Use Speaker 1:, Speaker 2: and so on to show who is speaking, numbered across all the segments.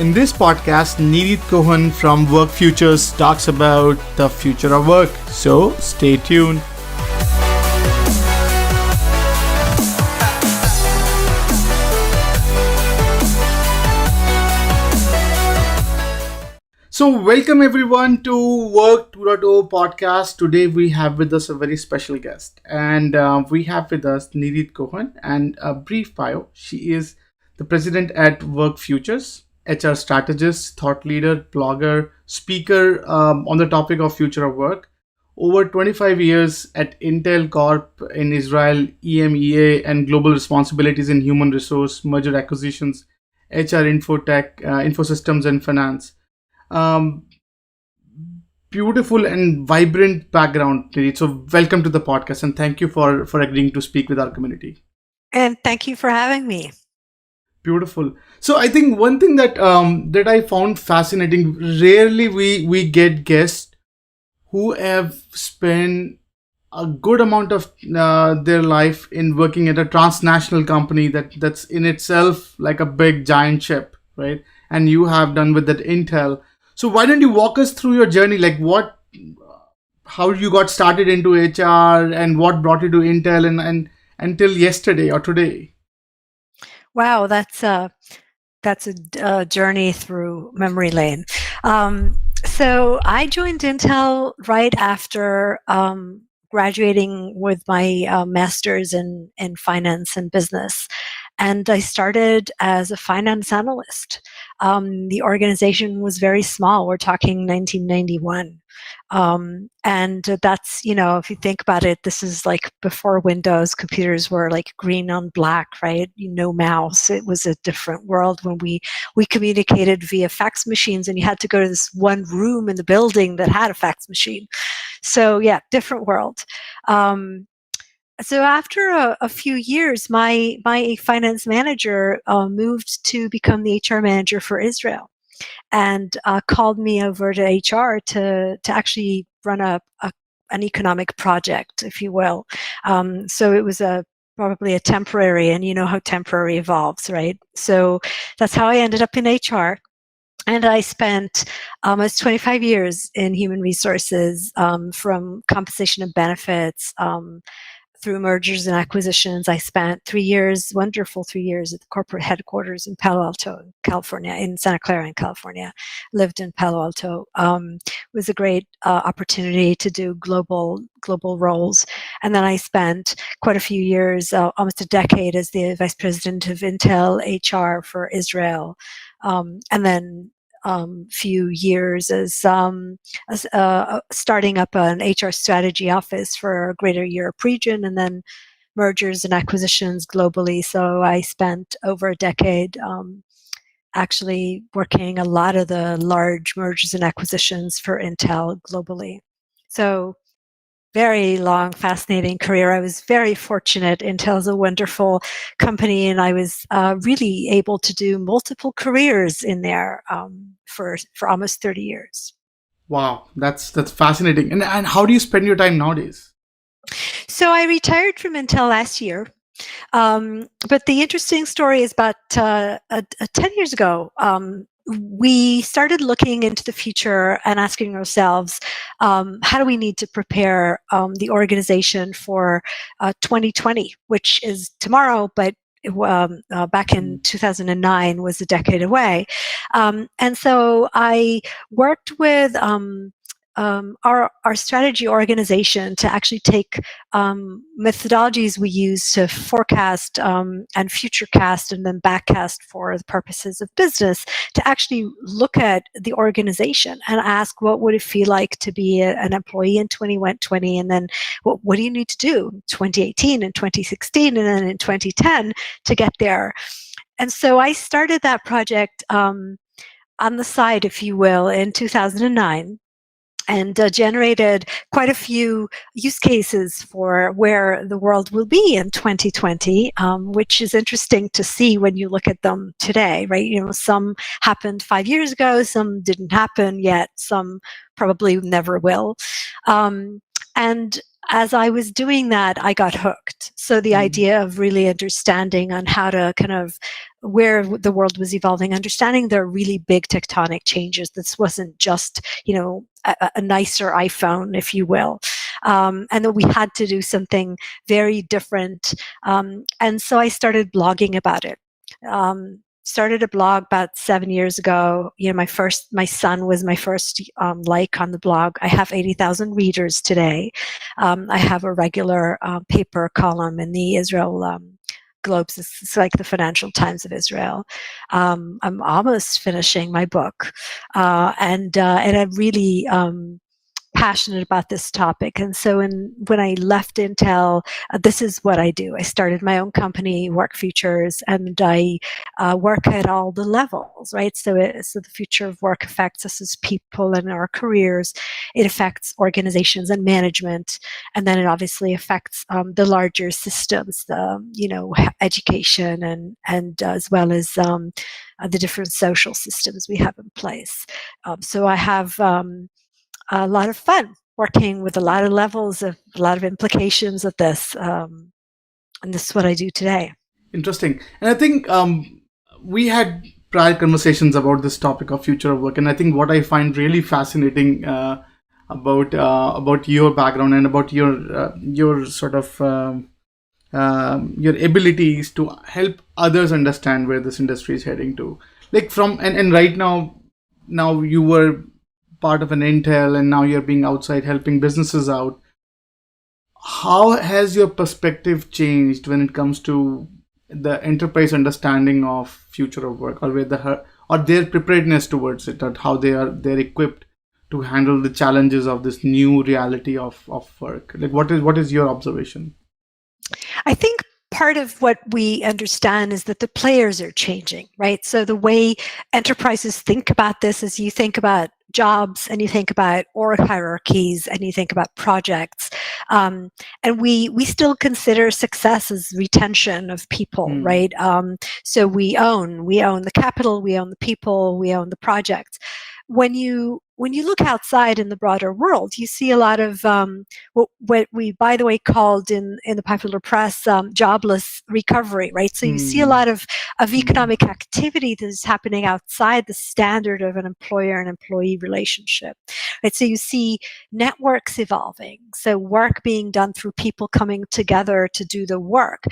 Speaker 1: In this podcast, Nirit Cohen from Work2 talks about the future of work. So stay tuned. So welcome everyone to Work2 podcast. Today we have with us a very special guest, and we have with us Nirit Cohen. And a brief bio: she is the president at Work2, HR strategist, thought leader, blogger, speaker on the topic of future of work. Over 25 years at Intel Corp in Israel, EMEA, and global responsibilities in human resource, merger acquisitions, HR, infotech, infosystems, and finance. um, Beautiful and vibrant background, Nidhi. So welcome to the podcast, and thank you for agreeing to speak with our community.
Speaker 2: And thank you for having me.
Speaker 1: Beautiful. So I think one thing that I found fascinating, rarely we get guests who have spent a good amount of their life in working at a transnational company that's in itself like a big giant ship, right? And you have done with that Intel. So why don't you walk us through your journey, like how you got started into HR and what brought you to Intel and until yesterday or today?
Speaker 2: Wow, that's a journey through memory lane. So I joined Intel right after graduating with my master's in finance and business. And I started as a finance analyst. The organization was very small. We're talking 1991. And that's, if you think about it, this is like before Windows. Computers were like green on black, right? No mouse. It was a different world when we communicated via fax machines, and you had to go to this one room in the building that had a fax machine. So yeah, different world. So after a few years, my finance manager moved to become the HR manager for Israel, and called me over to HR to actually run an economic project, if you will. So it was probably a temporary, and you know how temporary evolves, right? So that's how I ended up in HR. And I spent almost 25 years in human resources, from compensation and benefits, through mergers and acquisitions. I spent 3 years, wonderful 3 years, at the corporate headquarters in Palo Alto, California, in Santa Clara in California. Lived in Palo Alto. It was a great opportunity to do global roles. And then I spent quite a few years, almost a decade, as the vice president of Intel HR for Israel. And then few years as starting up an HR strategy office for a greater Europe region, and then mergers and acquisitions globally. So I spent over a decade actually working a lot of the large mergers and acquisitions for Intel globally. So very long, fascinating career. I was very fortunate. Intel is a wonderful company, and I was really able to do multiple careers in there for almost 30 years.
Speaker 1: Wow, that's fascinating. And how do you spend your time nowadays?
Speaker 2: So I retired from Intel last year. But the interesting story is about 10 years ago, we started looking into the future and asking ourselves, how do we need to prepare the organization for 2020, which is tomorrow, but back in 2009 was a decade away. And so I worked with our strategy organization to actually take methodologies we use to forecast and futurecast and then backcast for the purposes of business, to actually look at the organization and ask, what would it feel like to be an employee in 2020, and then what do you need to do in 2018 and 2016 and then in 2010 to get there. And so I started that project on the side, if you will, in 2009. And generated quite a few use cases for where the world will be in 2020, which is interesting to see when you look at them today, right? Some happened 5 years ago, some didn't happen yet, some probably never will. And as I was doing that, I got hooked. So the
Speaker 1: Mm,
Speaker 2: idea of really understanding on how to kind of where the world was evolving, understanding there are really big tectonic changes. This wasn't just, a nicer iPhone, if you will. And that we had to do something very different. And so I started blogging about it. Started a blog about 7 years ago. My son was my first like on the blog. I have 80,000 readers today. I have a regular paper column in the Israel Globes. It's like the Financial Times of Israel. I'm almost finishing my book, and I'm really passionate about this topic. And so when I left Intel, this is what I do. I started my own company, Work Futures, and I work at all the levels, right? So the future of work affects us as people and our careers. It affects organizations and management, and then it obviously affects the larger systems, education and as well as the different social systems we have in place. So I have a lot of fun working with a lot of levels of a lot of implications of this. And this is what I do today.
Speaker 1: interesting. And I think we had prior conversations about this topic of future of work, and I think what I find really fascinating about your background and about your sort of your abilities to help others understand where this industry is heading to. Like from and right now you were part of an Intel, and now you're being outside helping businesses out. How has your perspective changed when it comes to the enterprise understanding of future of work, or or their preparedness towards it, or how they're equipped to handle the challenges of this new reality of work? Like what is your observation?
Speaker 2: I think part of what we understand is that the players are changing, right? So the way enterprises think about this is you think about jobs and you think about org hierarchies and you think about projects, and we still consider success as retention of people,
Speaker 1: Hmm.
Speaker 2: right? So we own the capital, we own the people, we own the projects. When you look outside in the broader world, you see a lot of what we, by the way, called in the popular press jobless recovery, right? So you see a
Speaker 1: Hmm.
Speaker 2: lot of
Speaker 1: Hmm.
Speaker 2: economic activity that is happening outside the standard of an employer and employee relationship, right? So you see networks evolving, so work being done through people coming together to do the work.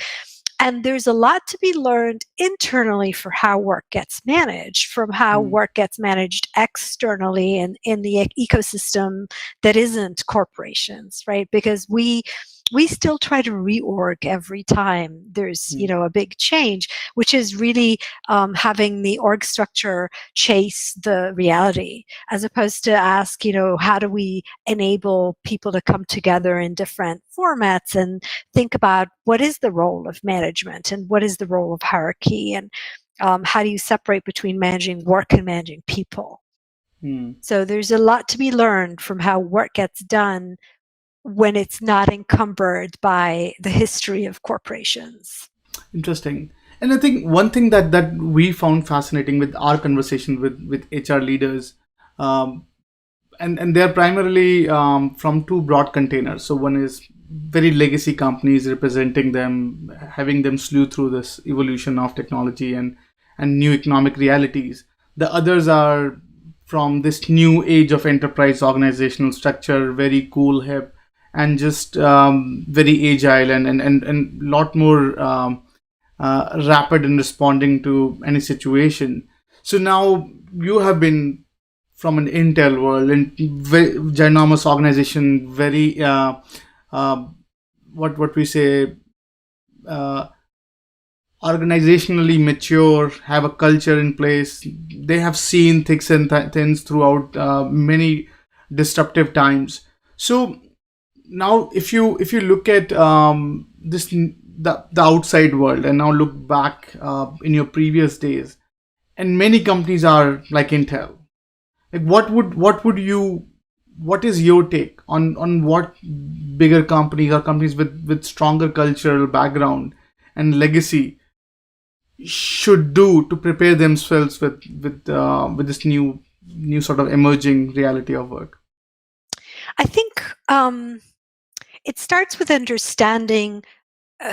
Speaker 2: And there's a lot to be learned internally for how work gets managed from how
Speaker 1: Hmm.
Speaker 2: work gets managed externally and in the ecosystem that isn't corporations, right? Because we still try to reorg every time there's
Speaker 1: Hmm.
Speaker 2: a big change, which is really having the org structure chase the reality as opposed to ask, how do we enable people to come together in different formats and think about what is the role of management and what is the role of hierarchy, and how do you separate between managing work and managing people.
Speaker 1: Hmm.
Speaker 2: So there's a lot to be learned from how work gets done when it's not encumbered by the history of corporations.
Speaker 1: Interesting. And I think one thing that we found fascinating with our conversation with HR leaders, um, and they're primarily from two broad containers. So one is very legacy companies representing them, having them slew through this evolution of technology and new economic realities. The others are from this new age of enterprise organizational structure, very cool, hip, and just very agile and lot more rapid in responding to any situation. So now you have been from an Intel world and very ginormous organization, very uh, what we say, uh, organizationally mature, have a culture in place. They have seen thicks and thins throughout many disruptive times. So now, if you look at the outside world and now look back in your previous days, and many companies are like Intel. Like what is your take on what bigger companies or companies with stronger cultural background and legacy should do to prepare themselves with this new sort of emerging reality of work?
Speaker 2: I think it starts with understanding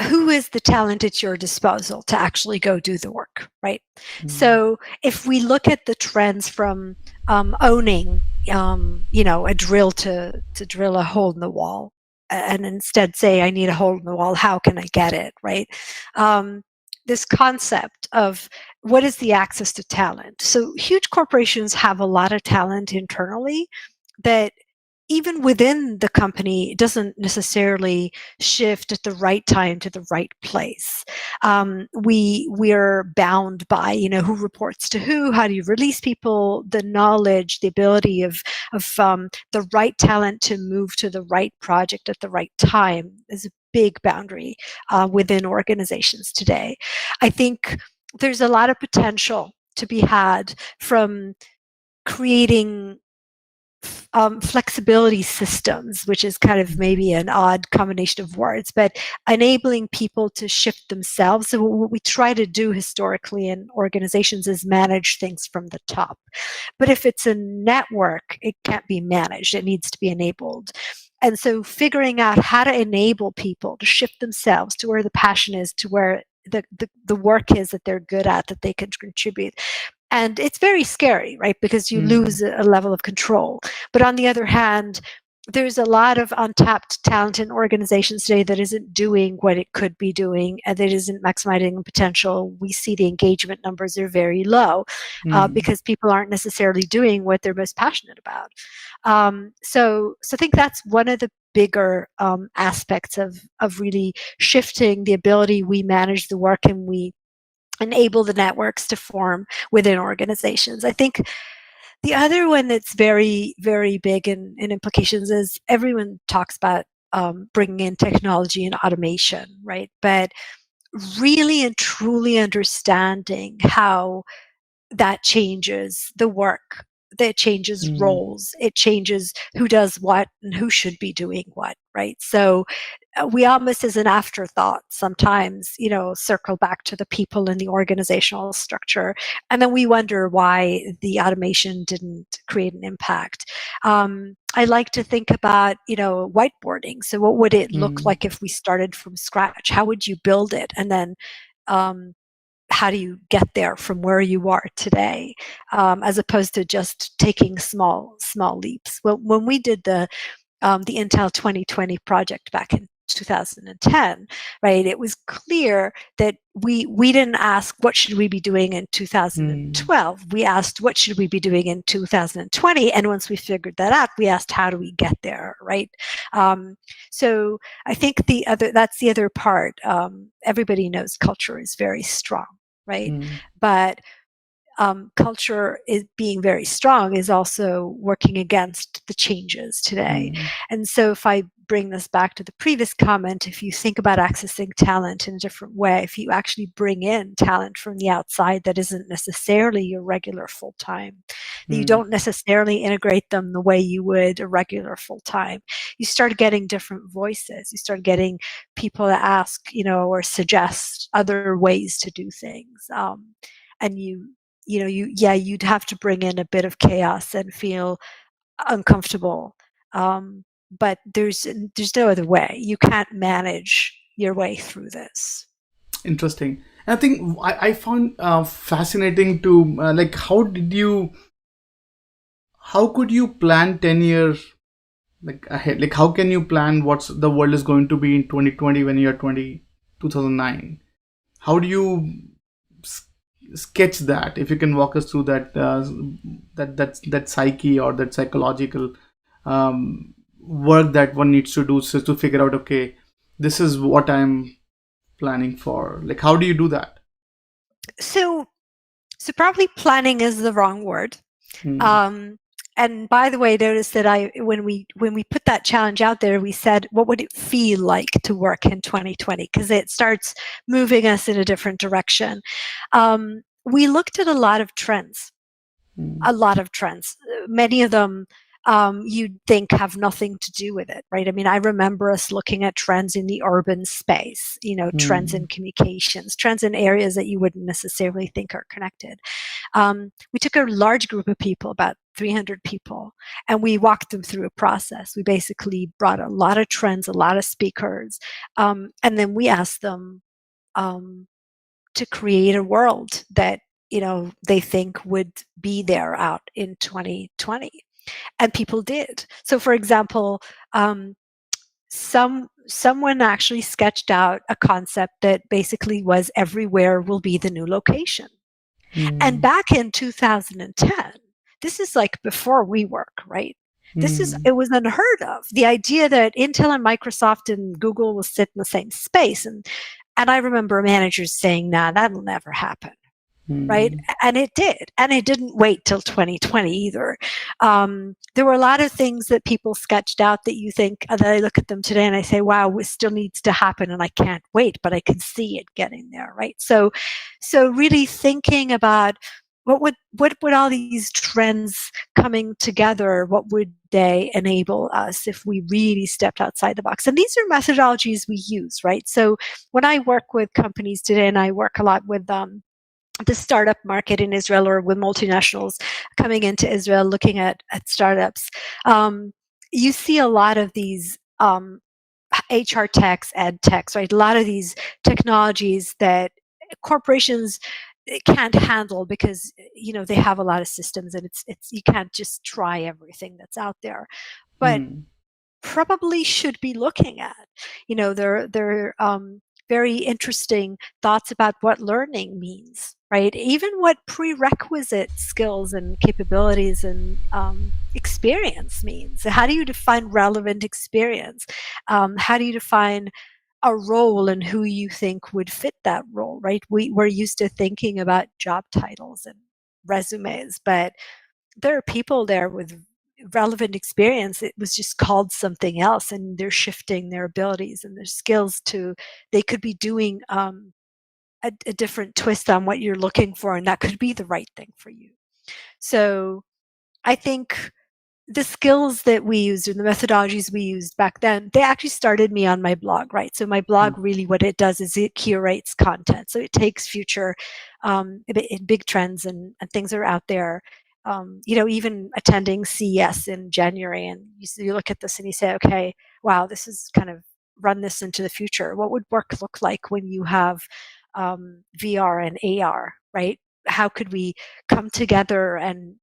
Speaker 2: who is the talent at your disposal to actually go do the work, right?
Speaker 1: Mm.
Speaker 2: So if we look at the trends from owning, a drill to drill a hole in the wall, and instead say, I need a hole in the wall, how can I get it, right? Um, this concept of what is the access to talent. So huge corporations have a lot of talent internally that even within the company it doesn't necessarily shift at the right time to the right place. We're bound by who reports to who, how do you release people, the knowledge, the ability of the right talent to move to the right project at the right time is a big boundary within organizations today. I think there's a lot of potential to be had from creating flexibility systems, which is kind of maybe an odd combination of words, but enabling people to shift themselves. So what we try to do historically in organizations is manage things from the top. But if it's a network, it can't be managed. It needs to be enabled. And so figuring out how to enable people to shift themselves to where the passion is, to where the work is that they're good at, that they can contribute. And it's very scary, right? Because you
Speaker 1: Mm.
Speaker 2: lose a level of control. But on the other hand, there's a lot of untapped talent in organizations today that isn't doing what it could be doing and that isn't maximizing potential. We see the engagement numbers are very low
Speaker 1: Mm.
Speaker 2: because people aren't necessarily doing what they're most passionate about. So I think that's one of the bigger aspects of really shifting the ability we manage the work and we enable the networks to form within organizations. I think the other one that's very, very big in implications is everyone talks about bringing in technology and automation, right? But really and truly understanding how that changes the work, that changes
Speaker 1: Mm.
Speaker 2: roles, it changes who does what and who should be doing what, right? So we almost as an afterthought sometimes circle back to the people in the organizational structure, and then we wonder why the automation didn't create an impact. I like to think about whiteboarding. So what would it look
Speaker 1: Mm.
Speaker 2: like if we started from scratch? How would you build it? And then um, how do you get there from where you are today, as opposed to just taking small leaps? Well, when we did the Intel 2020 project back in 2010, right? It was clear that we didn't ask what should we be doing in
Speaker 1: Mm.
Speaker 2: 2012. We asked what should we be doing in 2020, and once we figured that out, we asked how do we get there, right? Um, so I think that's the other part. Everybody knows culture is very strong, right?
Speaker 1: Mm.
Speaker 2: But culture is being very strong is also working against the changes today.
Speaker 1: Mm.
Speaker 2: And so if I bring this back to the previous comment, if you think about accessing talent in a different way, if you actually bring in talent from the outside that isn't necessarily your regular full-time, that you
Speaker 1: Mm.
Speaker 2: don't necessarily integrate them the way you would a regular full-time, you start getting different voices. You start getting people to ask, or suggest other ways to do things. And you'd have to bring in a bit of chaos and feel uncomfortable. But there's no other way. You can't manage your way through this.
Speaker 1: Interesting. I think I found fascinating to like how could you plan 10 years like ahead? Like how can you plan what's the world is going to be in 2020 when you're 2009? How do you s- sketch that? If you can walk us through that that psyche or that psychological work that one needs to do so to figure out, okay, this is what I'm planning for. Like how do you do that?
Speaker 2: So so probably planning is the wrong word.
Speaker 1: Mm.
Speaker 2: Um, and by the way, notice that when we put that challenge out there, we said, what would it feel like to work in 2020? Because it starts moving us in a different direction. We looked at
Speaker 1: Mm.
Speaker 2: a lot of trends. Many of them you'd think have nothing to do with it, right? I mean, I remember us looking at trends in the urban space, trends in
Speaker 1: Mm.
Speaker 2: communications, trends in areas that you wouldn't necessarily think are connected. We took a large group of people, about 300 people, and we walked them through a process. We basically brought a lot of trends, a lot of speakers, and then we asked them um, to create a world that they think would be there out in 2020, and people did. So, for example, someone actually sketched out a concept that basically was everywhere will be the new location. And
Speaker 1: Mm,
Speaker 2: back in 2010, this is like before WeWork, right?
Speaker 1: mm,
Speaker 2: It was unheard of. The idea that Intel and Microsoft and Google will sit in the same space. And I remember managers saying, nah, that'll never happen. Right.
Speaker 1: mm,
Speaker 2: And it did. And it didn't wait till 2020 either. There were a lot of things that people sketched out that you think, that I look at them today and I say, wow, it still needs to happen and I can't wait, but I can see it getting there. Right. So really thinking about what would all these trends coming together, what would they enable us if we really stepped outside the box? And these are methodologies we use, right? So when I work with companies today, and I work a lot with the startup market in Israel, or with multinationals coming into Israel looking at startups, you see a lot of these HR techs, ed techs, right? A lot of these technologies that corporations can't handle because they have a lot of systems, and it's you can't just try everything that's out there. But
Speaker 1: mm.
Speaker 2: probably should be looking at. They're very interesting thoughts about what learning means, right? Even what prerequisite skills and capabilities and experience means. How do you define relevant experience? How do you define a role and who you think would fit that role, right? We're used to thinking about job titles and resumes, but there are people there with relevant experience. It was just called something else, and they're shifting their abilities and their skills to, they could be doing a different twist on what you're looking for, and that could be the right thing for you. So I think the skills that we used and the methodologies we used back then, they actually started me on my blog, right? So my blog, really what it does is it curates content. So it takes future big trends and things that are out there. Even attending CES in January, and you look at this and you say, okay, wow, this is kind of run this into the future. What would work look like when you have VR and AR, right? How could we come together and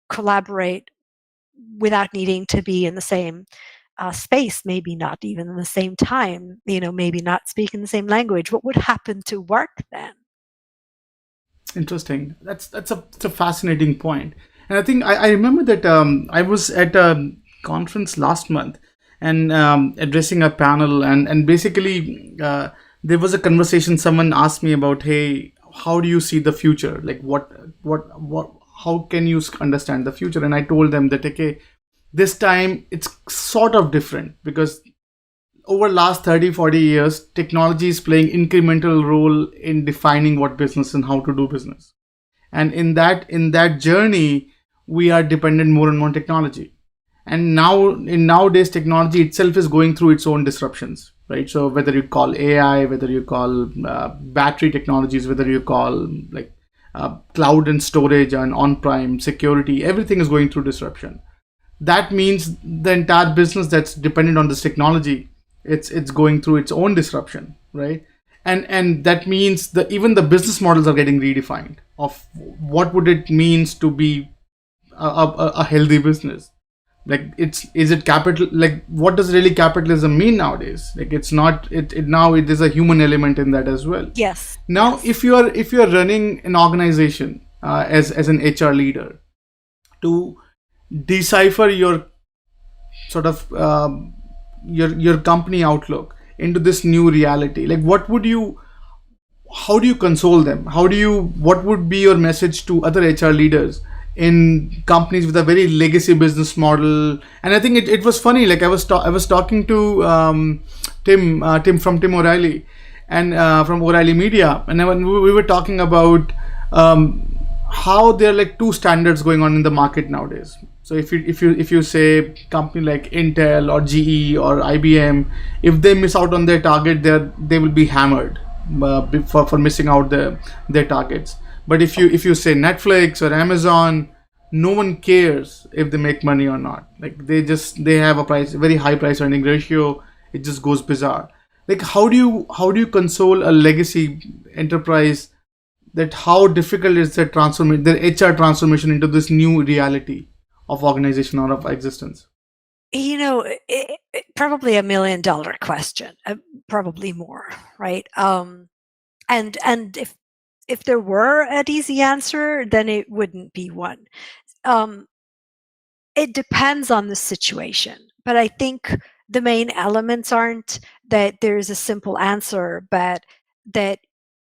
Speaker 2: collaborate without needing to be in the same space, maybe not even in the same time, maybe not speaking the same language? What would happen to work then?
Speaker 1: Interesting. That's a fascinating point. And I think I remember that I was at a conference last month and addressing a panel, and basically there was a conversation. Someone asked me about, hey, how do you see the future? Like what how can you understand the future? And I told them that, okay, this time it's sort of different because over last 30-40 years technology is playing incremental role in defining what business and how to do business, and in that journey we are dependent more and more on technology. And nowadays technology itself is going through its own disruptions, right? So whether you call AI, whether you call battery technologies, whether you call like cloud and storage and on-prem security, everything is going through disruption. That means the entire business that's dependent on this technology, it's going through its own disruption, right? And that means that even the business models are getting redefined of what would it means to be a healthy business. Like, is it capital, like what does really capitalism mean nowadays? Like, it's not it now, it is a human element in that as well.
Speaker 2: Yes,
Speaker 1: Now
Speaker 2: yes.
Speaker 1: if you are running an organization as an HR leader, to decipher your sort of your company outlook into this new reality, like what would you, how do you console them, how do you, what would be your message to other HR leaders in companies with a very legacy business model? And I think it was funny, like I was talking to Tim from Tim O'Reilly, and from O'Reilly Media, and when we were talking about how there are like two standards going on in the market nowadays. So if you say company like Intel or GE or IBM, if they miss out on their target, they will be hammered for missing out their targets. But if you say Netflix or Amazon, no one cares if they make money or not. Like they have a price, very high price earning ratio. It just goes bizarre. Like how do you console a legacy enterprise, that how difficult is the transformation, the HR transformation into this new reality of organization or of existence?
Speaker 2: Probably $1 million question, probably more, right? And if there were an easy answer, then it wouldn't be one. Um, it depends on the situation, but I think the main elements aren't that there's a simple answer, but that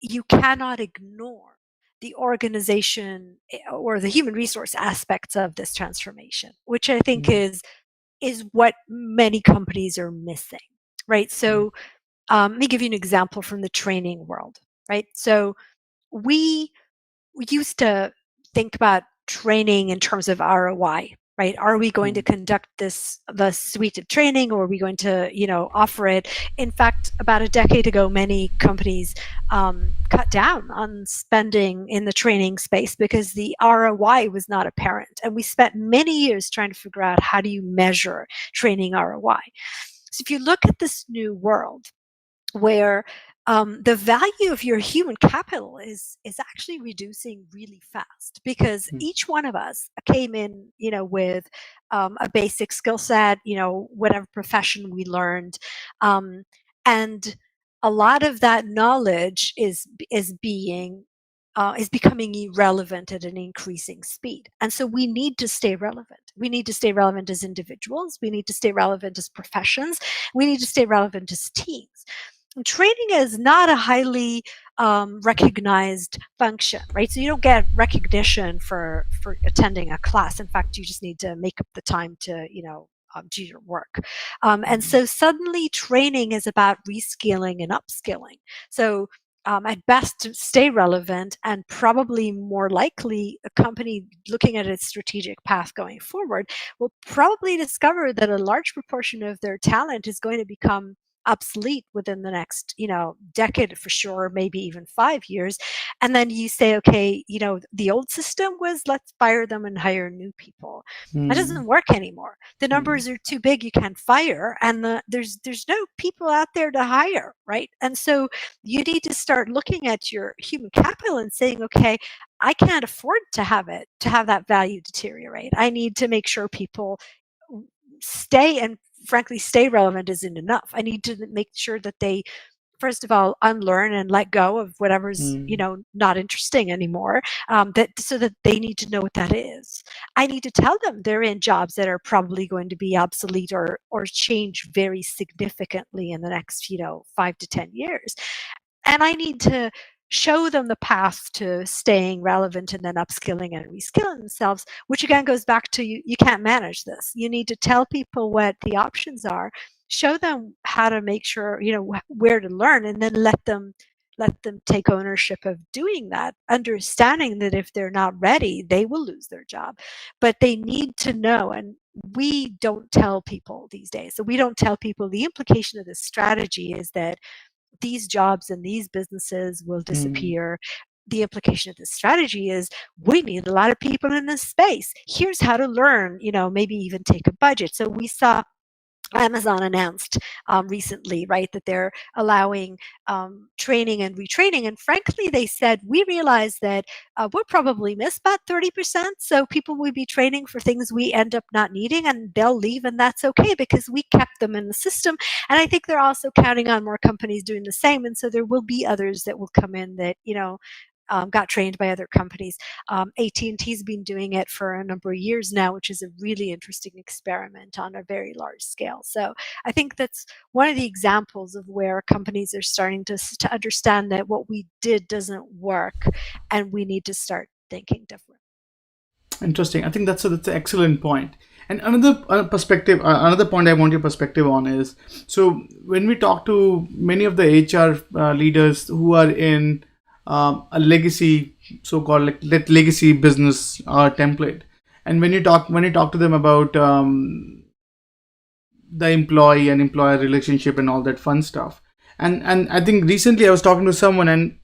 Speaker 2: you cannot ignore the organization or the human resource aspects of this transformation, which I think
Speaker 1: Mm,
Speaker 2: is what many companies are missing, right?
Speaker 1: right.
Speaker 2: So let me give you an example from the training world, right? So we used to think about training in terms of ROI, right? Are we going to
Speaker 1: Mm,
Speaker 2: conduct the suite of training, or are we going to, offer it? In fact, about a decade ago, many companies cut down on spending in the training space because the ROI was not apparent. And we spent many years trying to figure out, how do you measure training ROI? So if you look at this new world, where the value of your human capital is actually reducing really fast, because
Speaker 1: mm,
Speaker 2: each one of us came in, with a basic skill set, whatever profession we learned, um, and a lot of that knowledge is becoming irrelevant at an increasing speed. And so we need to stay relevant. We need to stay relevant as individuals. We need to stay relevant as professions. We need to stay relevant as teams. Training is not a highly recognized function, right? So you don't get recognition for attending a class. In fact, you just need to make up the time to, do your work. And
Speaker 1: mm,
Speaker 2: so suddenly training is about reskilling and upskilling. So at best to stay relevant, and probably more likely a company looking at its strategic path going forward will probably discover that a large proportion of their talent is going to become obsolete within the next decade for sure, maybe even 5 years. And then you say, okay, the old system was, let's fire them and hire new people. That
Speaker 1: mm,
Speaker 2: doesn't work anymore. The
Speaker 1: mm,
Speaker 2: numbers are too big, you can't fire, and there's no people out there to hire, right? And so you need to start looking at your human capital and saying, okay, I can't afford to have that value deteriorate. I need to make sure people stay, and frankly, stay relevant isn't enough. I need to make sure that they, first of all, unlearn and let go of whatever's
Speaker 1: mm,
Speaker 2: not interesting anymore. That so that they need to know what that is. I need to tell them they're in jobs that are probably going to be obsolete or change very significantly in the next 5 to 10 years, and I need to show them the path to staying relevant and then upskilling and reskilling themselves, which again goes back to, you can't manage this. You need to tell people what the options are, show them how to make sure, where to learn, and then let them take ownership of doing that, understanding that if they're not ready, they will lose their job. But they need to know, and we don't tell people these days. So we don't tell people the implication of this strategy is that these jobs and these businesses will
Speaker 1: mm.
Speaker 2: disappear. The implication of this strategy is, we need a lot of people in this space. Here's how to learn, maybe even take a budget. So we saw Amazon announced recently, right, that they're allowing training and retraining. And frankly, they said, we realize that we'll probably miss about 30%. So people will be training for things we end up not needing, and they'll leave. And that's okay, because we kept them in the system. And I think they're also counting on more companies doing the same. And so there will be others that will come in that, got trained by other companies. AT&T's been doing it for a number of years now, which is a really interesting experiment on a very large scale. So I think that's one of the examples of where companies are starting to understand that what we did doesn't work, and we need to start thinking different.
Speaker 1: Interesting. I think that's an excellent point. And another perspective, another point I want your perspective on is, so when we talk to many of the HR leaders who are in a legacy, so-called like legacy business template, and when you talk to them about the employee and employer relationship and all that fun stuff, and I think recently I was talking to someone, and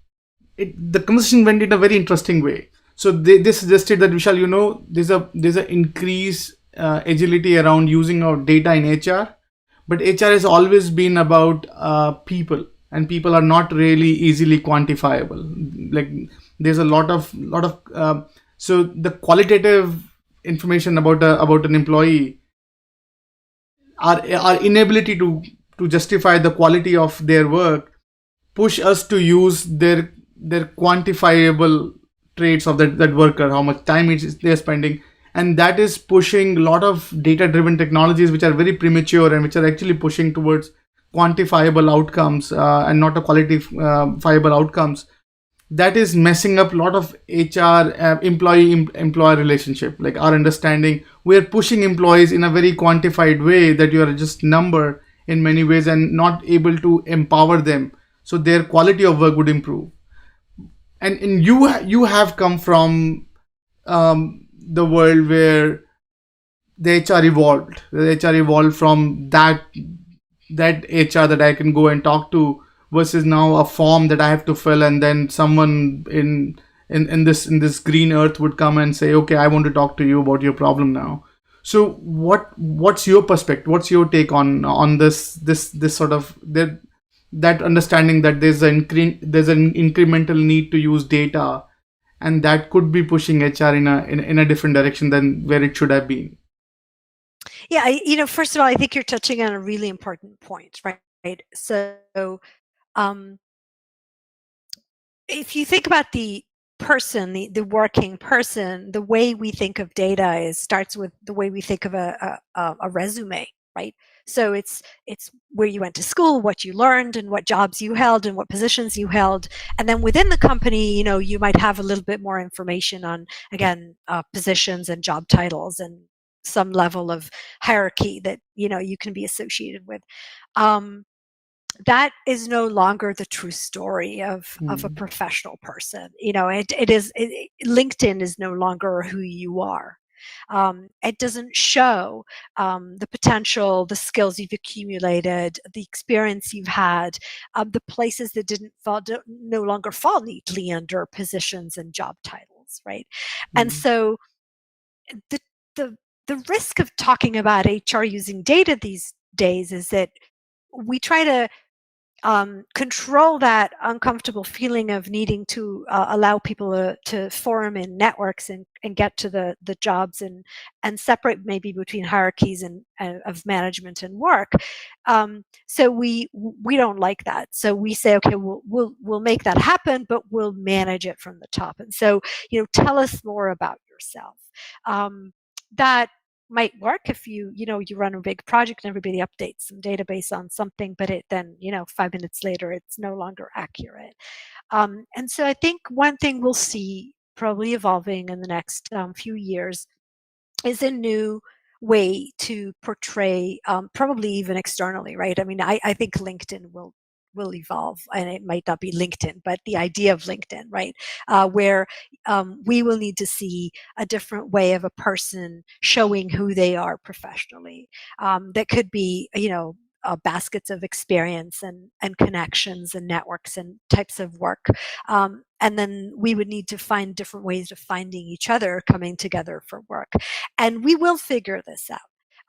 Speaker 1: the conversation went in a very interesting way. So they suggested that, Vishal, there's a increase agility around using of data in HR, but HR has always been about people, and people are not really easily quantifiable. Like there's a lot of so the qualitative information about an employee, our inability to justify the quality of their work, push us to use their quantifiable traits of that worker, how much time they're spending, and that is pushing a lot of data driven technologies which are very premature and which are actually pushing towards quantifiable outcomes, and not a qualifiable outcomes. That is messing up a lot of HR, employer relationship. Like our understanding, we're pushing employees in a very quantified way, that you are just number in many ways, and not able to empower them so their quality of work would improve. And you have come from the world where the HR evolved. The HR evolved from that HR that I can go and talk to, versus now a form that I have to fill, and then someone in this green earth would come and say, okay, I want to talk to you about your problem now. So what's your perspective? What's your take on this sort of that understanding that there's an incremental need to use data, and that could be pushing HR in a different direction than where it should have been.
Speaker 2: Yeah, first of all, I think you're touching on a really important point, right? So, um, if you think about the person, the working person, the way we think of data starts with the way we think of a resume, right? So it's where you went to school, what you learned, and what jobs you held, and what positions you held, and then within the company, you might have a little bit more information on, again, positions and job titles and some level of hierarchy that you can be associated with. Um, that is no longer the true story of a
Speaker 1: Hmm.
Speaker 2: professional person. LinkedIn is no longer who you are. It doesn't show the potential, the skills you've accumulated, the experience you've had, the places that didn't fall, no longer fall neatly under positions and job titles, right? And
Speaker 1: Hmm.
Speaker 2: so the the the risk of talking about HR using data these days is that we try to control that uncomfortable feeling of needing to allow people to form in networks and get to the jobs and separate maybe between hierarchies and of management and work. So we don't like that. So we say, okay, we'll make that happen, but we'll manage it from the top. And so, tell us more about yourself. That might work if you run a big project and everybody updates some database on something, but it then 5 minutes later it's no longer accurate. And so I think one thing we'll see probably evolving in the next few years is a new way to portray, probably even externally, right? I mean, I think LinkedIn will evolve, and it might not be LinkedIn, but the idea of LinkedIn, right? Where we will need to see a different way of a person showing who they are professionally. That could be, baskets of experience and connections and networks and types of work. And then we would need to find different ways of finding each other coming together for work. And we will figure this out.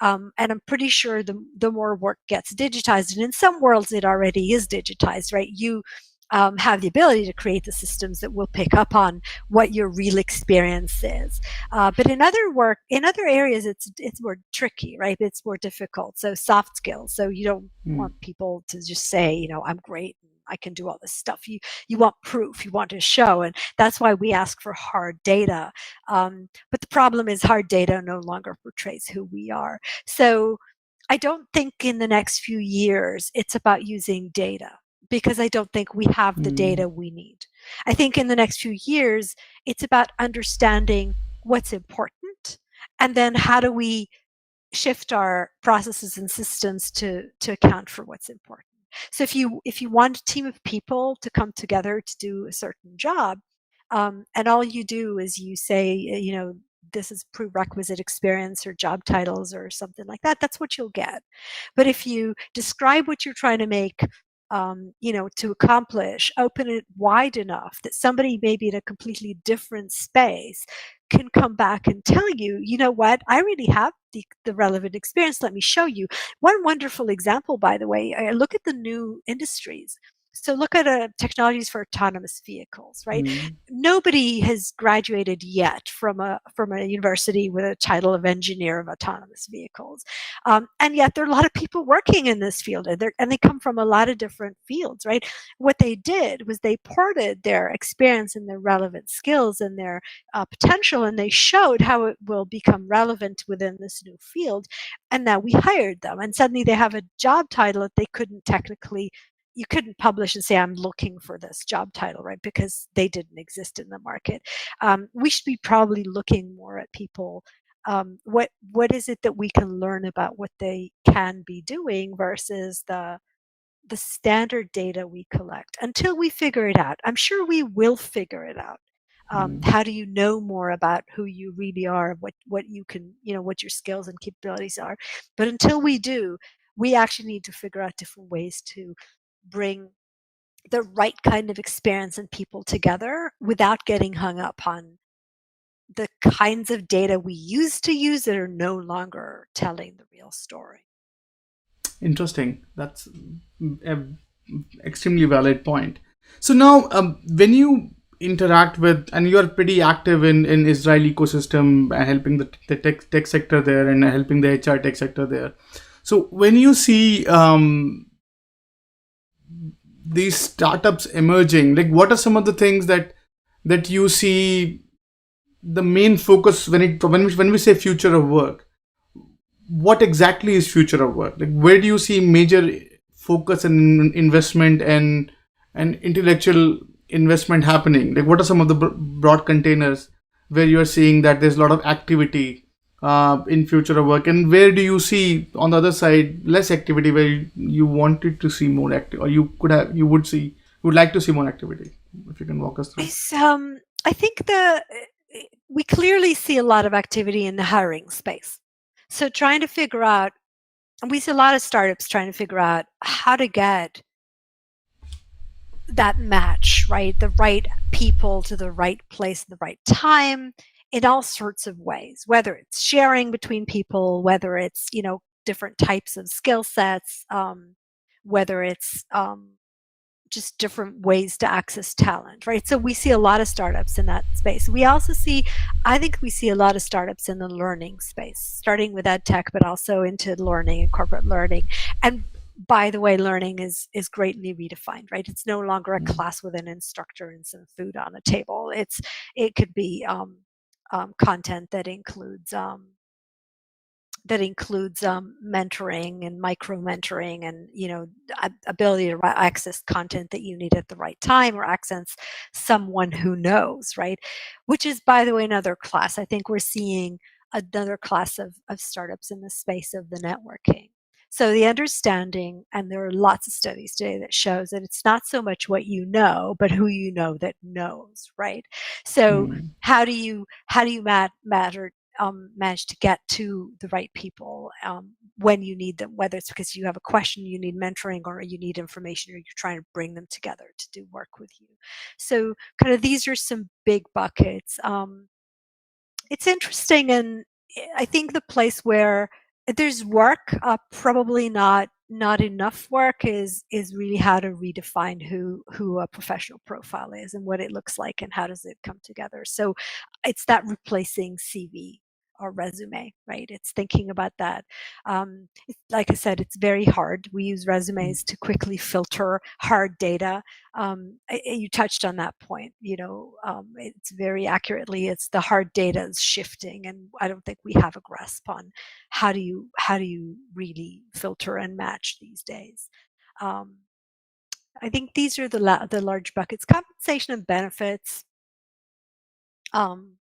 Speaker 2: And I'm pretty sure the more work gets digitized, and in some worlds it already is digitized, right? You have the ability to create the systems that will pick up on what your real experience is. But in other areas, it's more tricky, right? It's more difficult. So soft skills. So you don't
Speaker 1: Hmm.
Speaker 2: want people to just say, I'm great, I can do all this stuff. You want proof, you want to show, and that's why we ask for hard data. But the problem is hard data no longer portrays who we are. So I don't think in the next few years it's about using data, because I don't think we have the
Speaker 1: Hmm.
Speaker 2: data we need. I think in the next few years it's about understanding what's important, and then how do we shift our processes and systems to account for what's important. So if you want a team of people to come together to do a certain job, and all you do is you say, this is prerequisite experience or job titles or something like that, that's what you'll get. But if you describe what you're trying to make to accomplish, open it wide enough that somebody maybe in a completely different space can come back and tell you, you know what, I really have the relevant experience. Let me show you. One wonderful example, by the way, look at the new industries. So look at technologies for autonomous vehicles, right?
Speaker 1: Mm.
Speaker 2: Nobody has graduated yet from a university with a title of engineer of autonomous vehicles, and yet there are a lot of people working in this field, and they come from a lot of different fields, right? What they did was they ported their experience and their relevant skills and their potential, and they showed how it will become relevant within this new field. And now we hired them, and suddenly they have a job title that they couldn't technically, you couldn't publish and say, I'm looking for this job title, right? Because they didn't exist in the market. We should be probably looking more at people. What is it that we can learn about what they can be doing versus the standard data we collect until we figure it out. I'm sure we will figure it out.
Speaker 1: Mm.
Speaker 2: How do you know more about who you really are, what you can, what your skills and capabilities are? But until we do, we actually need to figure out different ways to bring the right kind of experience and people together without getting hung up on the kinds of data we used to use that are no longer telling the real story.
Speaker 1: Interesting. That's a extremely valid point. So now, when you interact with, and you are pretty active in Israel ecosystem, helping the tech sector there and helping the HR tech sector there. So when you see these startups emerging, like what are some of the things that you see the main focus when we say future of work? What exactly is future of work? Like where do you see major focus and investment and intellectual investment happening? Like what are some of the broad containers where you are seeing that there's a lot of activity in future of work, and where do you see on the other side less activity where you wanted to see more active, or you would like to see more activity? If you can walk us through.
Speaker 2: I think we clearly see a lot of activity in the hiring space. So trying to figure out, and we see a lot of startups trying to figure out how to get that match, right? The right people to the right place at the right time in all sorts of ways, whether it's sharing between people, whether it's, different types of skill sets, whether it's just different ways to access talent, right? So we see a lot of startups in that space. I think we see a lot of startups in the learning space, starting with ed tech, but also into learning and corporate learning. And by the way, learning is greatly redefined, right? It's no longer a
Speaker 1: Mm.
Speaker 2: class with an instructor and some food on a table. It could be content that includes mentoring and micro mentoring, and ability to access content that you need at the right time, or access someone who knows, right? Which is, by the way, another class. I think we're seeing another class of startups in the space of the networking. So the understanding, and there are lots of studies today that shows that it's not so much what you know, but who you know that knows, right? So
Speaker 1: Mm.
Speaker 2: how do you manage to get to the right people when you need them, whether it's because you have a question, you need mentoring, or you need information, or you're trying to bring them together to do work with you. So kind of these are some big buckets. It's interesting, and I think the place where there's work, probably not enough work, is really how to redefine who a professional profile is and what it looks like and how does it come together. So it's that replacing CV or resume, right? It's thinking about that. Like I said, it's very hard. We use resumes to quickly filter hard data. You touched on that point. It's very accurately. It's the hard data is shifting, and I don't think we have a grasp on how do you really filter and match these days. Um, I think these are the large buckets. Compensation and benefits. Um,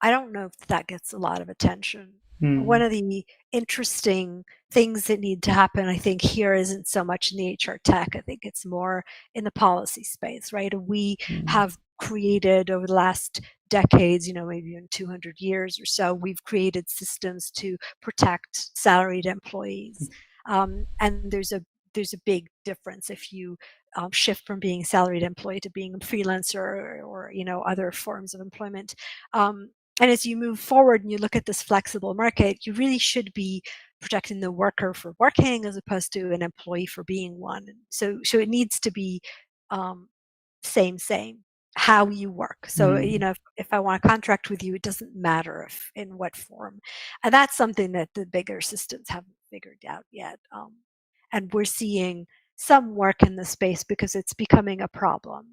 Speaker 2: I don't know if that gets a lot of attention. One
Speaker 1: Mm.
Speaker 2: of the interesting things that need to happen, I think, here isn't so much in the HR tech. I think it's more in the policy space, right? We
Speaker 1: Mm.
Speaker 2: have created over the last decades, maybe in 200 years or so, we've created systems to protect salaried employees. And there's a there's a big difference if you shift from being a salaried employee to being a freelancer or other forms of employment. And as you move forward and you look at this flexible market, you really should be protecting the worker for working as opposed to an employee for being one. So it needs to be um, same how you work. So
Speaker 1: Mm.
Speaker 2: if I want to contract with you, it doesn't matter if in what form. And that's something that the bigger systems haven't figured out yet. And we're seeing some work in the space because it's becoming a problem,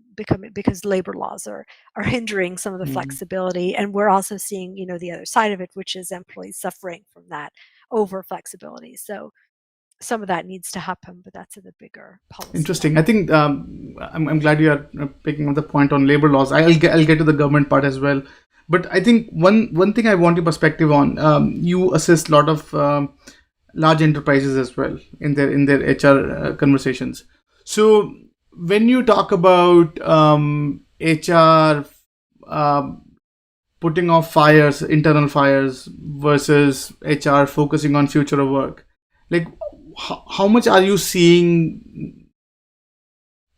Speaker 2: because labor laws are hindering some of the
Speaker 1: Mm.
Speaker 2: flexibility. And we're also seeing the other side of it, which is employees suffering from that over flexibility. So some of that needs to happen, but that's at the bigger policy
Speaker 1: Interesting. I
Speaker 2: level.
Speaker 1: think I'm glad you are picking up the point on labor laws. I'll get to the government part as well. But I think one thing I want your perspective on. You assist a lot of large enterprises as well in their HR conversations. So when you talk about HR putting off fires, internal fires versus HR focusing on future of work, like how much are you seeing,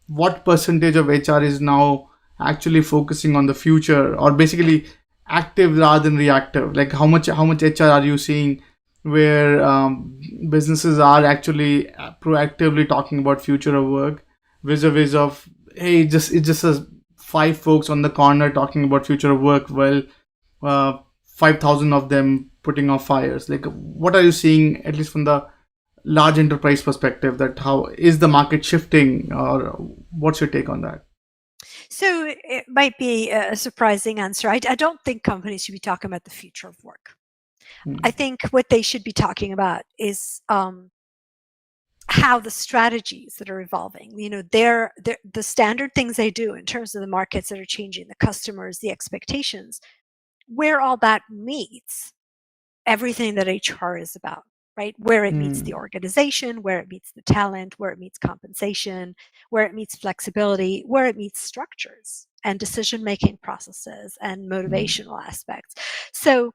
Speaker 1: what percentage of HR is now actually focusing on the future, or basically active rather than reactive? Like how much HR are you seeing where businesses are actually proactively talking about future of work, vis-a-vis of, hey, it's just a five folks on the corner talking about future of work, well, 5,000 of them putting off fires. Like, what are you seeing, at least from the large enterprise perspective, that how is the market shifting, or what's your take on that?
Speaker 2: So it might be a surprising answer. I don't think companies should be talking about the future of work. I
Speaker 1: Mm.
Speaker 2: think what they should be talking about is how the strategies that are evolving, they're the standard things they do in terms of the markets that are changing, the customers, the expectations, where all that meets everything that HR is about, right? Where it meets the
Speaker 1: Mm.
Speaker 2: organization, where it meets the talent, where it meets compensation, where it meets flexibility, where it meets structures and decision making processes and
Speaker 1: Mm.
Speaker 2: motivational aspects. So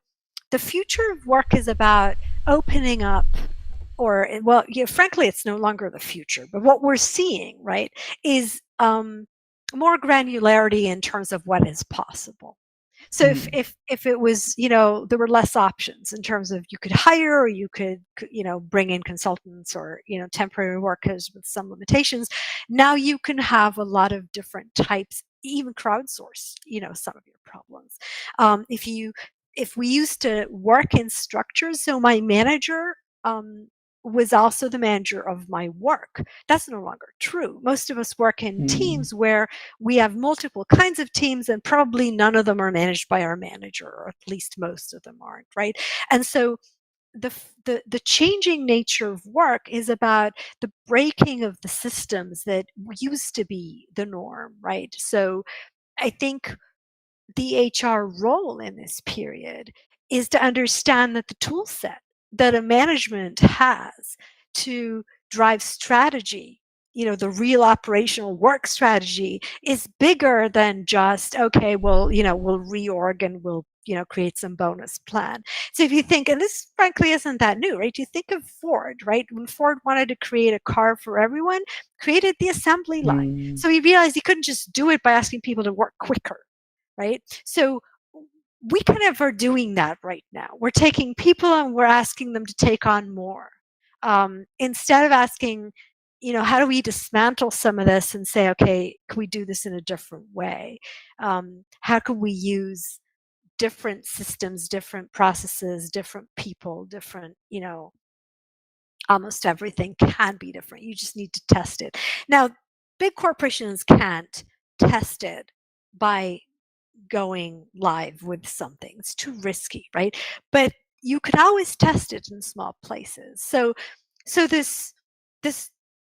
Speaker 2: the future of work is about opening up, or well, frankly, it's no longer the future, but what we're seeing, right, is more granularity in terms of what is possible. So
Speaker 1: Mm.
Speaker 2: if it was, there were less options in terms of you could hire or you could, bring in consultants or, temporary workers with some limitations. Now you can have a lot of different types, even crowdsource, some of your problems. If we used to work in structures, so my manager um, was also the manager of my work. That's no longer true. Most of us work in
Speaker 1: Mm.
Speaker 2: teams where we have multiple kinds of teams, and probably none of them are managed by our manager, or at least most of them aren't, right? And so the changing nature of work is about the breaking of the systems that used to be the norm, right? So I think the HR role in this period is to understand that the tool set that a management has to drive strategy, the real operational work strategy, is bigger than just, okay, well, we'll reorg and we'll, create some bonus plan. So if you think, and this frankly isn't that new, right? You think of Ford, right? When Ford wanted to create a car for everyone, created the assembly line.
Speaker 1: Mm.
Speaker 2: So he realized he couldn't just do it by asking people to work quicker, right? So we kind of are doing that right now. We're taking people and we're asking them to take on more. Instead of asking, how do we dismantle some of this and say, okay, can we do this in a different way? How can we use different systems, different processes, different people, different, almost everything can be different. You just need to test it. Now, big corporations can't test it by going live with something. It's too risky, right? But you could always test it in small places. So this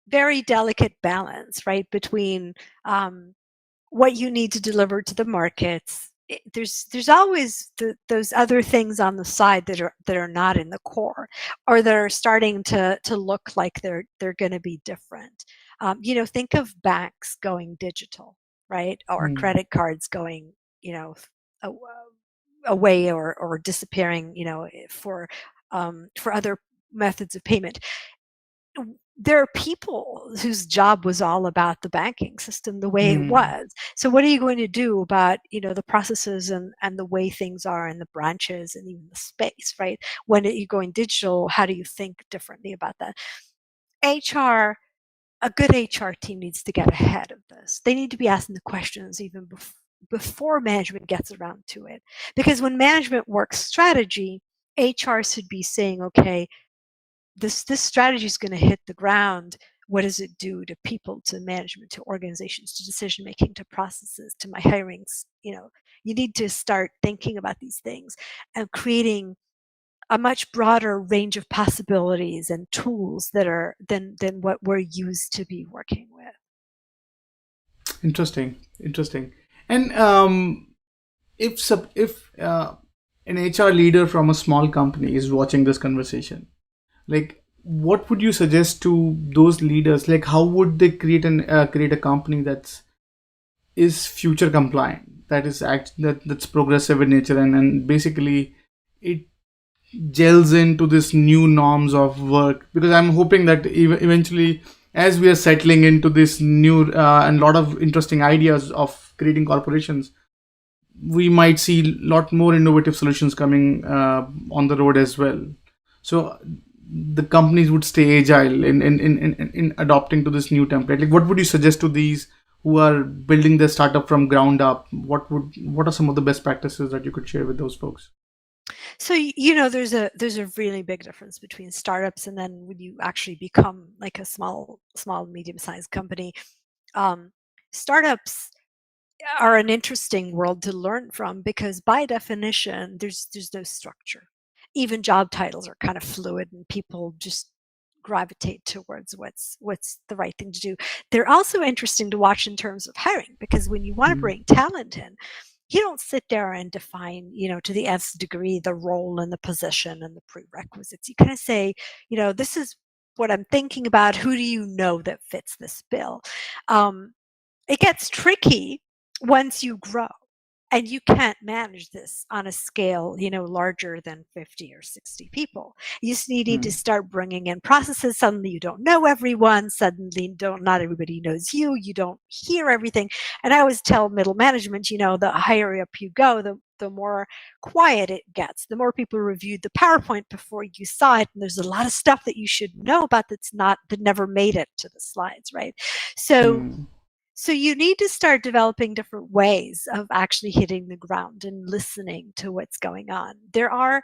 Speaker 2: very delicate balance, right, between what you need to deliver to the markets. There's always those other things on the side that are not in the core, or that are starting to look like they're going to be different. Think of banks going digital, right, or
Speaker 1: Mm.
Speaker 2: credit cards going, a- away, or disappearing, for other methods of payment. there are people whose job was all about the banking system the way it
Speaker 1: Hmm.
Speaker 2: was. So what are you going to do about, the processes and the way things are in the branches and even the space, right? When you're going digital, how do you think differently about that? HR, a good HR team needs to get ahead of this. They need to be asking the questions even before management gets around to it. Because when management works strategy, HR should be saying, okay, this strategy is going to hit the ground. What does it do to people, to management, to organizations, to decision making, to processes, to my hirings? You need to start thinking about these things and creating a much broader range of possibilities and tools that are than what we're used to be working with.
Speaker 1: Interesting. Interesting. And if an HR leader from a small company is watching this conversation, like what would you suggest to those leaders? Like how would they create a company that's is future compliant, that's progressive in nature, and basically it gels into this new norms of work, because I'm hoping that eventually, as we are settling into this new and lot of interesting ideas of creating corporations, we might see a lot more innovative solutions coming on the road as well. So the companies would stay agile in adopting to this new template. Like what would you suggest to these who are building their startup from ground up? What are some of the best practices that you could share with those folks?
Speaker 2: So there's a really big difference between startups and then when you actually become like a small medium sized company. Um, Startups are an interesting world to learn from because by definition there's no structure. Even job titles are kind of fluid and people just gravitate towards what's the right thing to do. They're also interesting to watch in terms of hiring because when you want to
Speaker 1: Mm,
Speaker 2: bring talent in, you don't sit there and define, to the nth degree the role and the position and the prerequisites. You kind of say, this is what I'm thinking about. Who do you know that fits this bill? Um, it gets tricky once you grow and you can't manage this on a scale, larger than 50 or 60 people. You just need to
Speaker 1: mm,
Speaker 2: start bringing in processes. Suddenly you don't know everyone. Suddenly not everybody knows you. You don't hear everything. And I always tell middle management, the higher up you go, the more quiet it gets. The more people reviewed the PowerPoint before you saw it. And there's a lot of stuff that you should know about that never made it to the slides, right? So
Speaker 1: mm,
Speaker 2: so you need to start developing different ways of actually hitting the ground and listening to what's going on. There are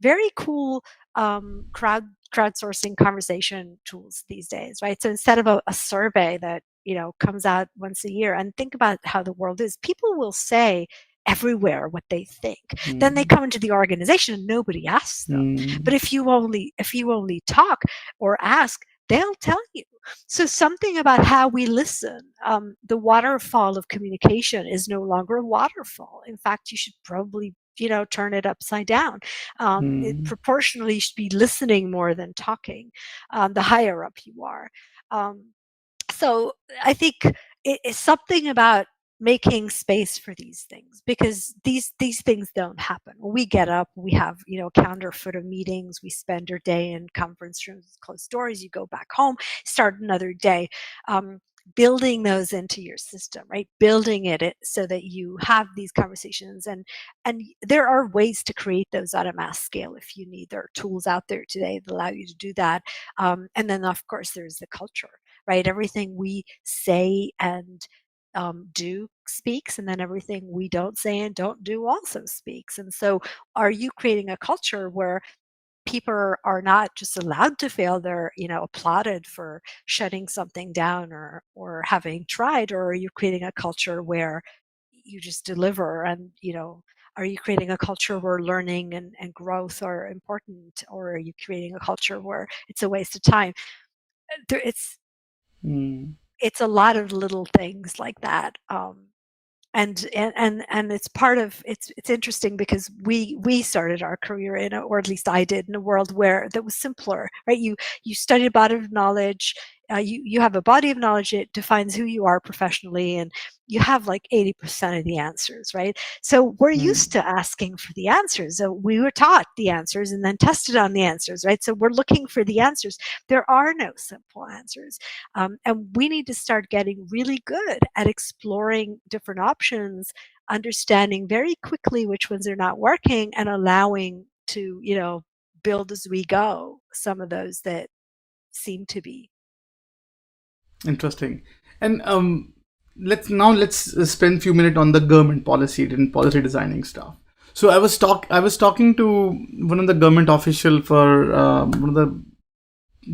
Speaker 2: very cool crowdsourcing conversation tools these days, right? So instead of a survey that comes out once a year, and think about how the world is, people will say everywhere what they think. Then they
Speaker 1: mm,
Speaker 2: come into the organization and nobody asks them. But
Speaker 1: mm,
Speaker 2: if you only talk or ask, they'll tell you. So something about how we listen. The waterfall of communication is no longer a waterfall. In fact, you should probably turn it upside down. It
Speaker 1: mm,
Speaker 2: proportionally should be listening more than talking. The higher up you are. Um, so I think it's something about making space for these things because these things don't happen. When we get up, we have a calendar full of meetings. We spend our day in conference rooms with closed doors. You go back home, start another day. Um, Building those into your system, right? Building it so that you have these conversations, and there are ways to create those on a mass scale if you need. There are tools out there today that allow you to do that. And then of course there's the culture, right? Everything we say and do speaks, and then everything we don't say and don't do also speaks. And so, are you creating a culture where people are not just allowed to fail, they're applauded for shutting something down or having tried? Or are you creating a culture where you just deliver and are you creating a culture where learning and growth are important? Or are you creating a culture where it's a waste of time? There,
Speaker 1: mm,
Speaker 2: it's a lot of little things like that. And it's part of it's interesting because we started our career or at least I did, in a world where that was simpler, right? You studied a body of knowledge, you have a body of knowledge that defines who you are professionally, and you have like 80% of the answers, right? So we're used
Speaker 1: Hmm.
Speaker 2: to asking for the answers. So we were taught the answers and then tested on the answers, right? So we're looking for the answers. There are no simple answers. And we need to start getting really good at exploring different options, understanding very quickly which ones are not working, and allowing to, build as we go some of those that seem to be.
Speaker 1: Interesting. And let's spend a few minutes on the government policy and policy designing stuff. So I was talking to one of the government official for one of the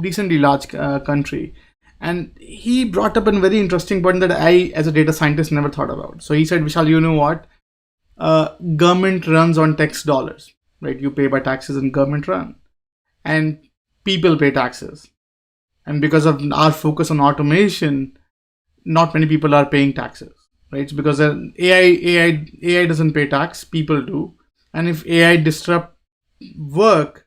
Speaker 1: decently large country, and he brought up a very interesting point that I, as a data scientist, never thought about. So he said, Vishal, you know what? Government runs on tax dollars, right? You pay by taxes and government run, and people pay taxes. And because of our focus on automation, not many people are paying taxes, right? It's because AI doesn't pay tax, people do. And if AI disrupt work,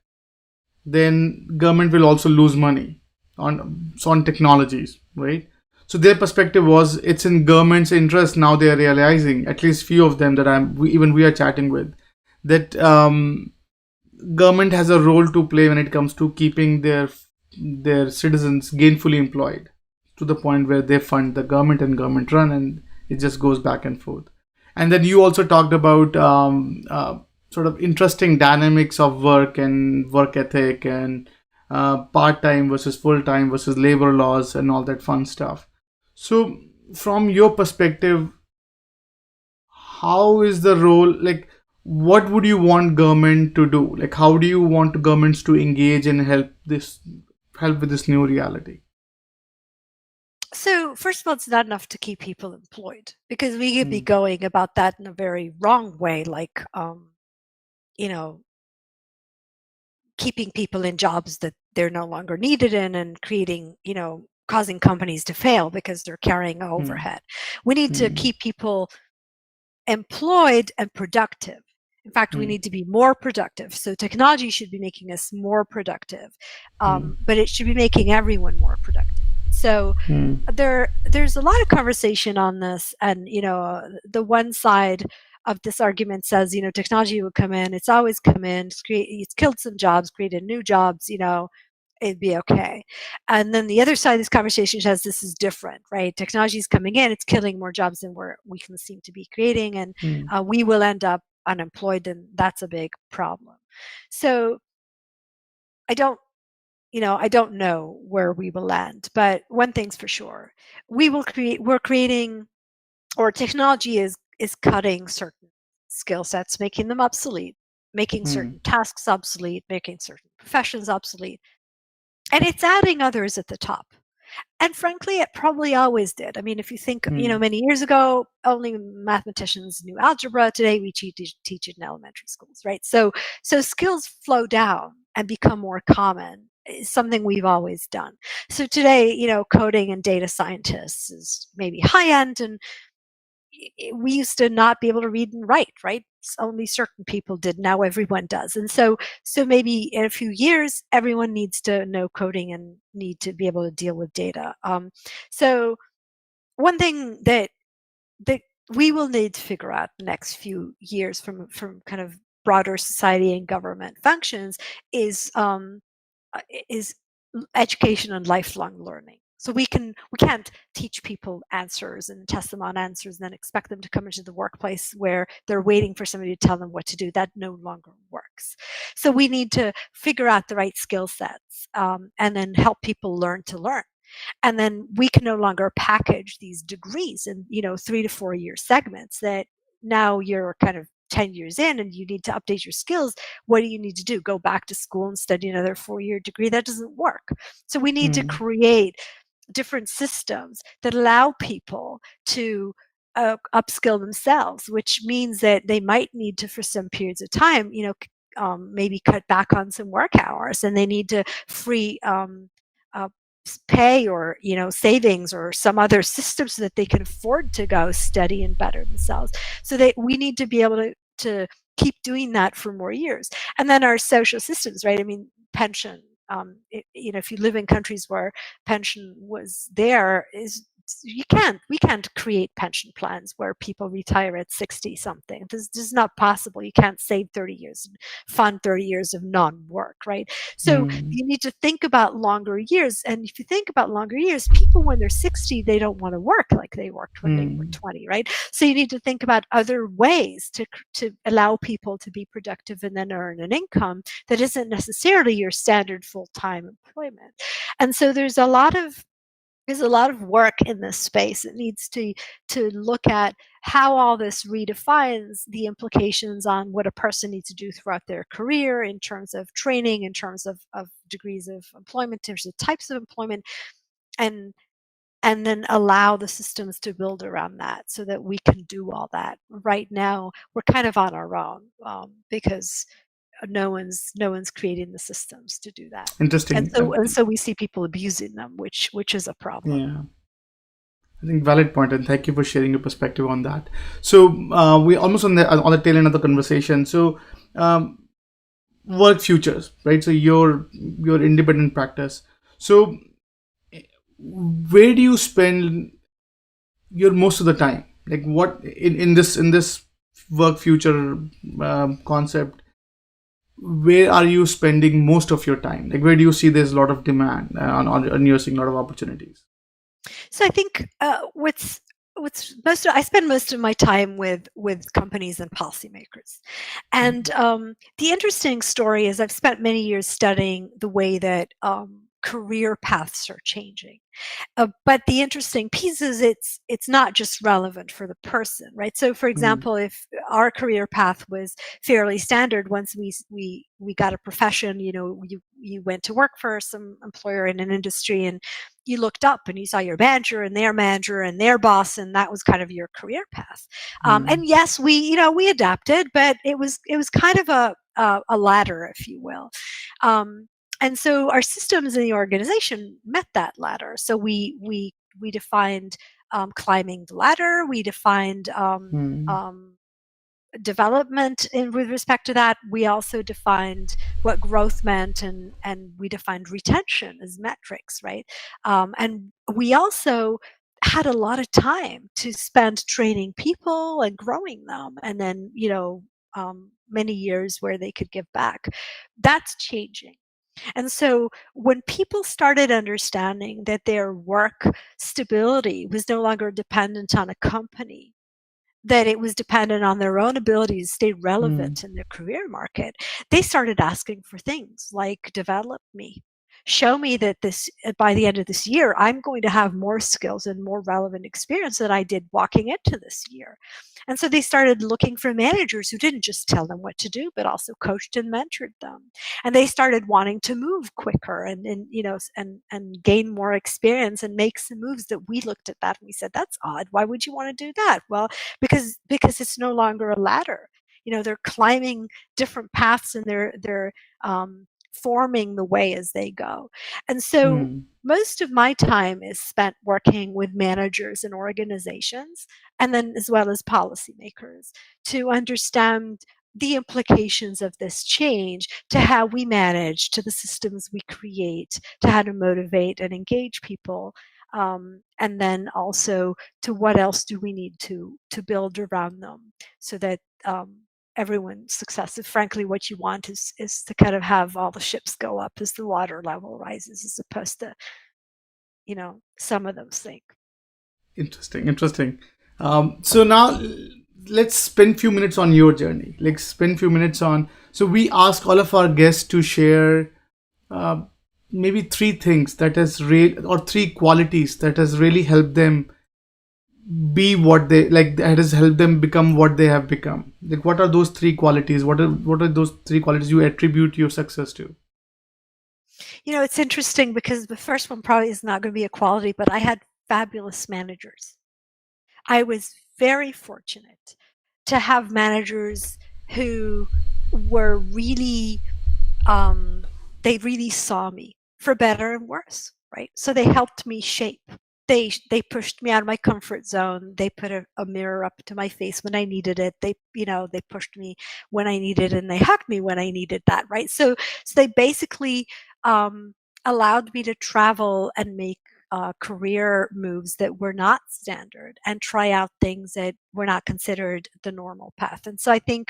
Speaker 1: then government will also lose money on technologies, right? So their perspective was it's in government's interest. Now they are realizing, at least few of them that even we are chatting with, that government has a role to play when it comes to keeping their citizens gainfully employed, to the point where they fund the government and government run, and it just goes back and forth. And then you also talked about sort of interesting dynamics of work and work ethic, and part-time versus full-time versus labor laws and all that fun stuff. So from your perspective, how is the role, like, what would you want government to do? Like, how do you want governments to engage and help with this new reality?
Speaker 2: So, first of all, it's not enough to keep people employed, because we could be
Speaker 1: Hmm.
Speaker 2: going about that in a very wrong way, like, you know, keeping people in jobs that they're no longer needed in, and creating, causing companies to fail because they're carrying
Speaker 1: Hmm.
Speaker 2: overhead. We need to
Speaker 1: Hmm.
Speaker 2: keep people employed and productive. In fact, we
Speaker 1: Hmm.
Speaker 2: need to be more productive. So technology should be making us more productive,
Speaker 1: Hmm.
Speaker 2: but it should be making everyone more productive. So
Speaker 1: Hmm.
Speaker 2: there's a lot of conversation on this, and the one side of this argument says, technology will come in. It's always come in. It's killed some jobs, created new jobs. It'd be okay. And then the other side of this conversation says this is different, right? Technology is coming in, it's killing more jobs than we can seem to be creating, and
Speaker 1: Hmm.
Speaker 2: we will end up unemployed, and that's a big problem. So I don't, I don't know where we will land, but one thing's for sure: we're creating, or technology is cutting certain skill sets, making them obsolete, making
Speaker 1: Hmm.
Speaker 2: certain tasks obsolete, making certain professions obsolete, and it's adding others at the top. And frankly, it probably always did. I mean, if you think,
Speaker 1: Hmm.
Speaker 2: many years ago, only mathematicians knew algebra. Today, we teach it in elementary schools, right? So skills flow down and become more common. Is something we've always done. So today, coding and data scientists is maybe high end, and we used to not be able to read and write, right? Only certain people did. Now everyone does. And so maybe in a few years, everyone needs to know coding and need to be able to deal with data. So one thing that we will need to figure out the next few years from kind of broader society and government functions is uh, is education and lifelong learning. So we can't teach people answers and test them on answers and then expect them to come into the workplace where they're waiting for somebody to tell them what to do. That no longer works. So we need to figure out the right skill sets, and then help people learn to learn. And then we can no longer package these degrees in 3 to 4 year segments that now you're kind of 10 years in and you need to update your skills. What do you need to do? Go back to school and study another 4 year degree? That doesn't work. So we need to
Speaker 1: Hmm.
Speaker 2: create different systems that allow people to upskill themselves, which means that they might need to, for some periods of time, maybe cut back on some work hours, and they need to free uh, pay, or savings, or some other system, so that they can afford to go study and better themselves. So we need to be able to keep doing that for more years. And then our social systems, right? I mean, pension, if you live in countries where pension was there, is we can't create pension plans where people retire at 60 something. This is not possible. You can't save 30 years and fund 30 years of non-work, right? So
Speaker 1: Hmm.
Speaker 2: you need to think about longer years. And if you think about longer years, people when they're 60, they don't want to work like they worked when they were
Speaker 1: Hmm.
Speaker 2: 20, right? So you need to think about other ways to allow people to be productive and then earn an income that isn't necessarily your standard full-time employment. And so there's a lot of work in this space. It needs to look at how all this redefines the implications on what a person needs to do throughout their career in terms of training, in terms of degrees of employment, in terms of types of employment, and and then allow the systems to build around that so that we can do all that. Right now, we're kind of on our own, because no one's creating the systems to do that. And
Speaker 1: Interesting.
Speaker 2: so and so we see people abusing them, which is a problem.
Speaker 1: Yeah, I think valid point, and thank you for sharing your perspective on that. So we almost on the tail end of the conversation. So um, work futures, right? So your independent practice. So where do you spend your most of the time? Like what in this work future concept? Where are you spending most of your time? Like where do you see there's a lot of demand on you're seeing a lot of opportunities?
Speaker 2: So I think what's I spend most of my time with companies and policymakers, and the interesting story is I've spent many years studying the way that career paths are changing. But the interesting piece is it's not just relevant for the person, right? So, for
Speaker 1: Mm,
Speaker 2: example, if our career path was fairly standard, once we got a profession, you went to work for some employer in an industry, and you looked up and you saw your manager and their boss, and that was kind of your career path.
Speaker 1: mm,
Speaker 2: And yes, we adapted, but it was kind of a ladder, if you will. Um, and so our systems in the organization met that ladder. So we defined climbing the ladder. We defined
Speaker 1: mm,
Speaker 2: development with respect to that. We also defined what growth meant, and we defined retention as metrics, right? And we also had a lot of time to spend training people and growing them, and then many years where they could give back. That's changing. And so when people started understanding that their work stability was no longer dependent on a company, that it was dependent on their own ability to stay
Speaker 1: mm,
Speaker 2: relevant in their career market, they started asking for things like develop me. Show me that this by the end of this year, I'm going to have more skills and more relevant experience than I did walking into this year. And so they started looking for managers who didn't just tell them what to do, but also coached and mentored them. And they started wanting to move quicker and gain more experience and make some moves that we looked at that and we said, that's odd. Why would you want to do that? Well, because it's no longer a ladder. They're climbing different paths, and they're forming the way as they go. And so
Speaker 1: mm,
Speaker 2: most of my time is spent working with managers and organizations, and then as well as policymakers, to understand the implications of this change to how we manage, to the systems we create, to how to motivate and engage people, and then also to what else do we need to build around them so that everyone's success. Frankly, what you want is to kind of have all the ships go up as the water level rises, as opposed to some of them sink.
Speaker 1: interesting, interesting. So now let's spend few minutes on your journey. Let's spend few minutes on. So we ask all of our guests to share uh, maybe three things that has real or three qualities that has really helped them be what they like, that has helped them become what they have become. Like what are those three qualities? What are those three qualities you attribute your success to?
Speaker 2: It's interesting because the first one probably is not going to be a quality, but I had fabulous managers. I was very fortunate to have managers who were really they really saw me for better and worse, right? So they helped me shape. They pushed me out of my comfort zone. They put a mirror up to my face when I needed it. They pushed me when I needed it, and they hugged me when I needed that, right? So they basically um, allowed me to travel and make career moves that were not standard and try out things that were not considered the normal path. And so I think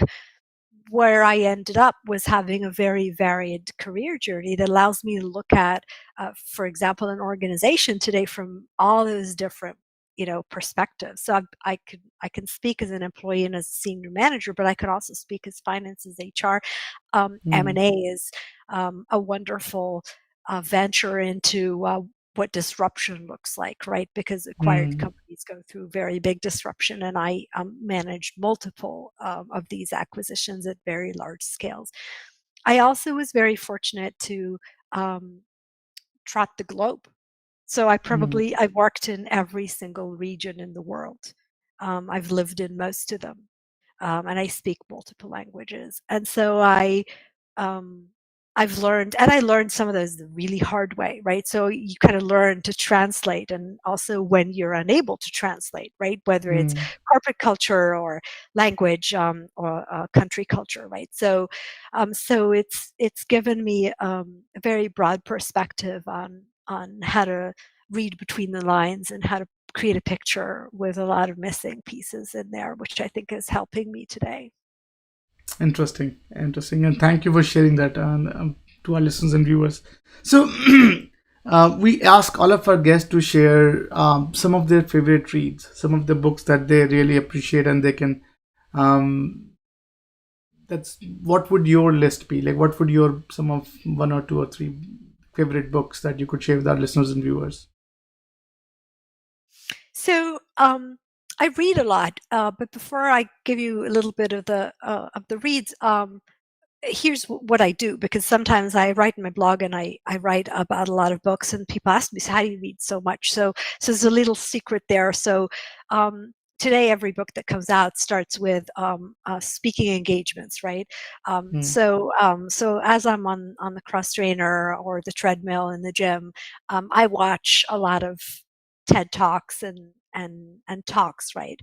Speaker 2: where I ended up was having a very varied career journey that allows me to look at, for example, an organization today from all those different, perspectives. So I can speak as an employee and as a senior manager, but I could also speak as finance, as HR.
Speaker 1: Mm,
Speaker 2: M&A is a wonderful venture into what disruption looks like, right? Because acquired
Speaker 1: mm,
Speaker 2: companies go through very big disruption, and I managed multiple of these acquisitions at very large scales. I also was very fortunate to um, trot the globe. So
Speaker 1: mm,
Speaker 2: I've worked in every single region in the world. I've lived in most of them, and I speak multiple languages. And so um, I've learned, and I learned some of those the really hard way, right? So you kind of learn to translate, and also when you're unable to translate, right? Whether it's
Speaker 1: mm.
Speaker 2: corporate culture or language, or country culture, right? So it's given me a very broad perspective on how to read between the lines and how to create a picture with a lot of missing pieces in there, which I think is helping me today.
Speaker 1: Interesting, interesting, and thank you for sharing that to our listeners and viewers. So, we ask all of our guests to share some of their favorite reads, some of the books that they really appreciate, and they can. Um, that's what would your list be like? What would your some of one or two or three favorite books that you could share with our listeners and viewers?
Speaker 2: So I read a lot, but before I give you a little bit of the reads, here's what I do, because sometimes I write in my blog and I write about a lot of books, and people ask me, so how do you read so much? So there's a little secret there. So today, every book that comes out starts with speaking engagements, right?
Speaker 1: Mm,
Speaker 2: So as I'm on the cross trainer or the treadmill in the gym, I watch a lot of TED talks and talks, right,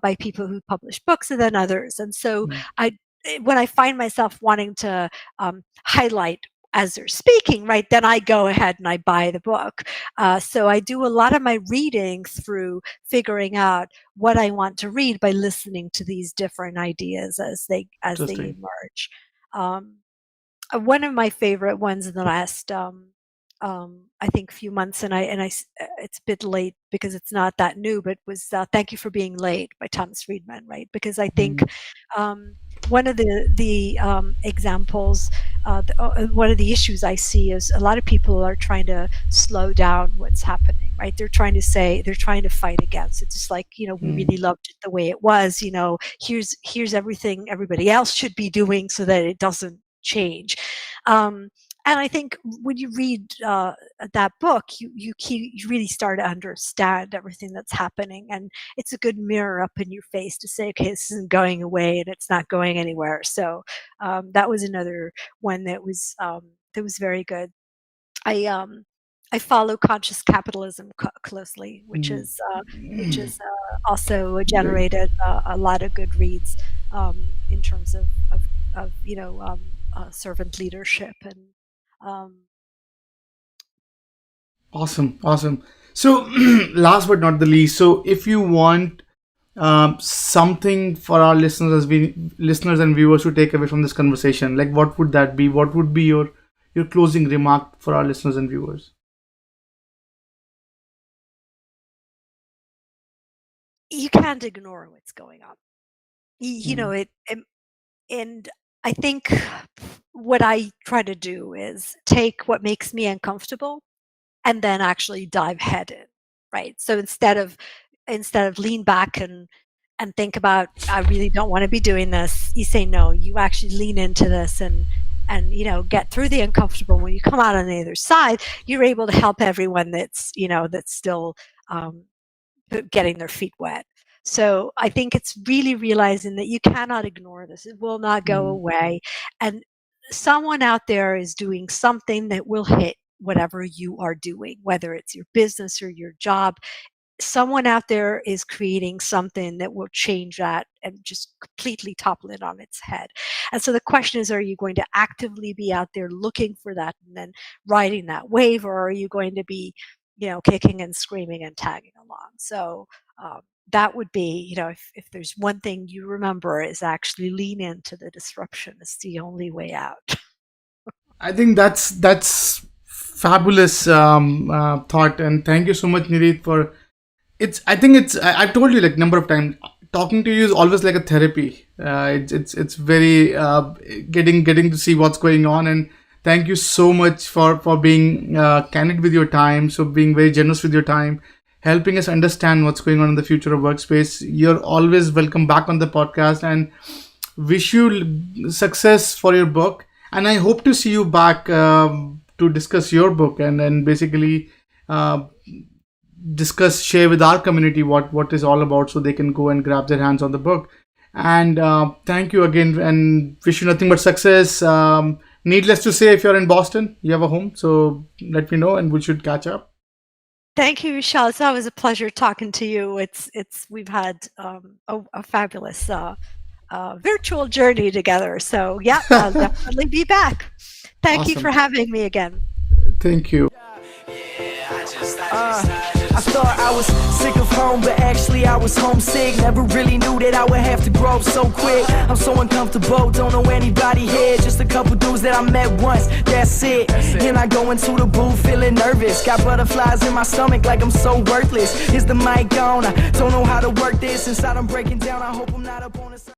Speaker 2: by people who publish books, and then others. And so
Speaker 1: mm,
Speaker 2: I when I find myself wanting to highlight as they're speaking, right, then I go ahead and I buy the book. So I do a lot of my reading through figuring out what I want to read by listening to these different ideas as they
Speaker 1: interesting.
Speaker 2: emerge. Um, One of my favorite ones in the last I think few months, it's a bit late because it's not that new, but was Thank You for Being Late by Thomas Friedman, right? Because I think
Speaker 1: Mm,
Speaker 2: um, one of the examples, one of the issues I see is a lot of people are trying to slow down what's happening, right? They're trying to fight against it. Just like, we
Speaker 1: mm,
Speaker 2: really loved it the way it was. Here's everything everybody else should be doing so that it doesn't change. Um, and I think when you read that book, you really start to understand everything that's happening, and it's a good mirror up in your face to say, okay, this isn't going away, and it's not going anywhere. So that was another one that was very good. I I follow conscious capitalism closely,
Speaker 1: mm.
Speaker 2: which is also
Speaker 1: Great.
Speaker 2: generated a lot of good reads in terms of servant leadership and um,
Speaker 1: Awesome, awesome. So, last but not the least, so if you want something for our listeners and viewers to take away from this conversation, like what would that be? What would be your closing remark for our listeners and viewers?
Speaker 2: you can't ignore what's going on. You know
Speaker 1: Mm,
Speaker 2: it, and I think what I try to do is take what makes me uncomfortable and then actually dive head in, right? So instead of lean back and think about, I really don't want to be doing this, you say no, you actually lean into this and get through the uncomfortable. When you come out on the other side, you're able to help everyone that's still um, getting their feet wet. So I think it's really realizing that you cannot ignore this. It will not go
Speaker 1: mm,
Speaker 2: away. And someone out there is doing something that will hit whatever you are doing, whether it's your business or your job. Someone out there is creating something that will change that and just completely topple it on its head. And so the question is, are you going to actively be out there looking for that and then riding that wave, or are you going to be, kicking and screaming and tagging along? So that would be, if there's one thing you remember, is actually lean into the disruption. It's the only way out.
Speaker 1: I think that's fabulous thought, and thank you so much, Nirit, for it's. I think it's. I've told you like number of times. Talking to you is always like a therapy. It's very getting to see what's going on, and thank you so much for being candid with your time. So being very generous with your time, helping us understand what's going on in the future of workspace. You're always welcome back on the podcast, and wish you success for your book. And I hope to see you back to discuss your book and basically uh, discuss, share with our community what is all about, so they can go and grab their hands on the book. And thank you again, and wish you nothing but success. Needless to say, if you're in Boston, you have a home, so let me know and we should catch up.
Speaker 2: Thank you, Michelle. It's always a pleasure talking to you. We've had a fabulous virtual journey together. So yeah, I'll definitely be back. Thank you for
Speaker 1: Awesome.
Speaker 2: having me again.
Speaker 1: Thank you.
Speaker 3: I thought I was sick of home, but actually I was homesick. Never really knew that I would have to grow up so quick. I'm so uncomfortable, don't know anybody here. Just a couple dudes that I met once, that's it. And I go into the booth feeling nervous. Got butterflies in my stomach like I'm so worthless. Is the mic on? I don't know how to work this. Inside I'm breaking down, I hope I'm not up on the